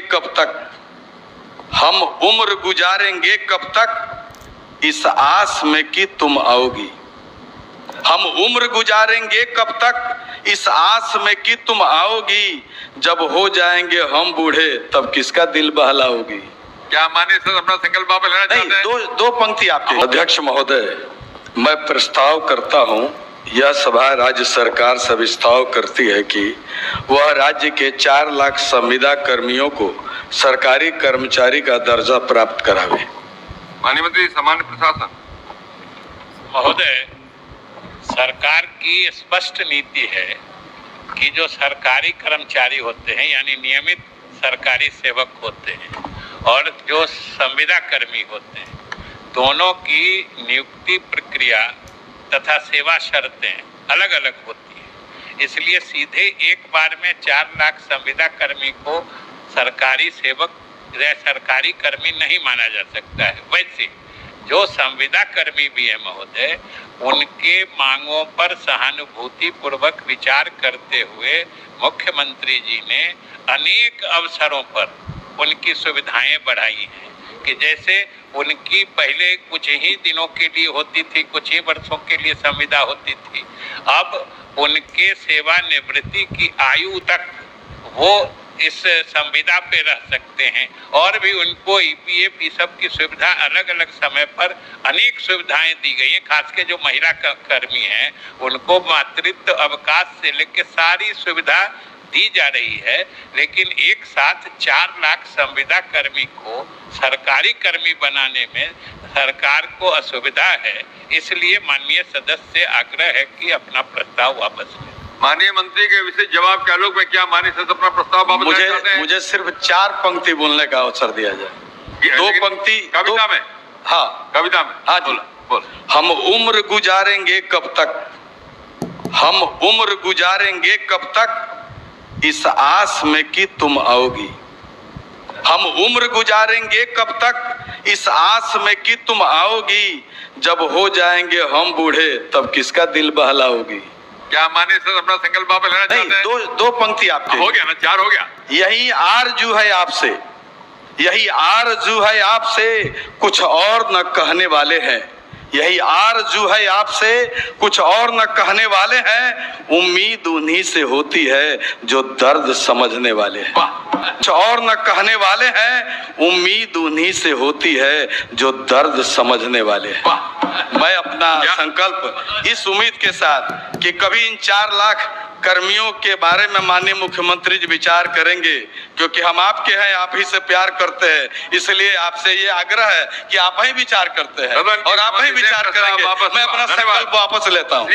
कब तक, हम उम्र गुजारेंगे कब तक इस आस में कि तुम आओगी। हम उम्र गुजारेंगे कब तक इस आस में कि तुम आओगी। जब हो जाएंगे हम बूढ़े तब किसका दिल बहलाओगी। क्या माननीय सदस्य अपना संकल्प वापस लेना चाहते हैं? दो पंक्ति आपके। अध्यक्ष महोदय, मैं प्रस्ताव करता हूं, यह सभा राज्य सरकार से विस्ताव करती है कि वह राज्य के 4 लाख संविदा कर्मियों को सरकारी कर्मचारी का दर्जा प्राप्त करावे। माननीय मंत्री सामान्य प्रशासन। महोदय, सरकार की स्पष्ट नीति है कि जो सरकारी कर्मचारी होते हैं यानी नियमित सरकारी सेवक होते हैं और जो संविदा कर्मी होते हैं, दोनों की नियुक्ति प्रक्रिया तथा सेवा शर्तें अलग अलग होती है। इसलिए सीधे एक बार में 4 लाख संविदा कर्मी को सरकारी सेवक या सरकारी कर्मी नहीं माना जा सकता है। वैसे जो संविदा कर्मी भी है महोदय, उनके मांगों पर सहानुभूति पूर्वक विचार करते हुए मुख्यमंत्री जी ने अनेक अवसरों पर उनकी सुविधाएं बढ़ाई हैं कि जैसे उनकी पहले कुछ ही दिनों के लिए होती थी, कुछ ही वर्षों के लिए संविदा होती थी, अब उनके सेवानिवृत्ति की आयु तक वो इस संविदा पे रह सकते हैं और भी उनको ईपीएफ सब की सुविधा अलग अलग समय पर अनेक सुविधाएं दी गई हैं। खास के जो महिला कर्मी हैं उनको मातृत्व अवकाश से लेकर सारी सुविधा दी जा रही है। लेकिन एक साथ 4 लाख संविदा कर्मी को सरकारी कर्मी बनाने में सरकार को असुविधा है। इसलिए माननीय सदस्य से आग्रह है कि अपना प्रस्ताव वापस लें। माननीय मंत्री के विशेष जवाब के आलोक में क्या माननीय सदस्य अपना प्रस्ताव वापस लेना चाहते हैं? मुझे सिर्फ 4 पंक्ति बोलने का अवसर दिया जाए। 2 पंक्ति कविता में। हाँ, कविता में। हाँ जी। बोल। हम उम्र गुजारेंगे कब तक, हम उम्र गुजारेंगे कब तक इस आस में कि तुम आओगी। हम उम्र गुजारेंगे कब तक इस आस में कि तुम आओगी। जब हो जाएंगे हम बूढ़े तब किसका दिल बहलाओगी। क्या माननीय सदस्य अपना संकल्प वापस लेना चाहते हैं? दो पंक्ति आपके। हो गया ना, 4 हो गया। यही आरजू है आपसे, यही आरजू है आपसे, कुछ और न कहने वाले हैं। यही आरजू है आपसे, कुछ और न कहने वाले हैं। उम्मीद उन्हीं से होती है जो दर्द समझने वाले हैं। कुछ और न कहने वाले हैं, उम्मीद उन्हीं से होती है जो दर्द समझने वाले हैं। मैं अपना संकल्प इस उम्मीद के साथ कि कभी इन 4 लाख कर्मियों के बारे में माननीय मुख्यमंत्री जी विचार करेंगे, क्योंकि हम आपके हैं, आप ही से प्यार करते हैं, इसलिए आपसे ये आग्रह है कि आप ही विचार करते हैं और आप ही विचार करेंगे। मैं अपना संकल्प वापस लेता हूँ।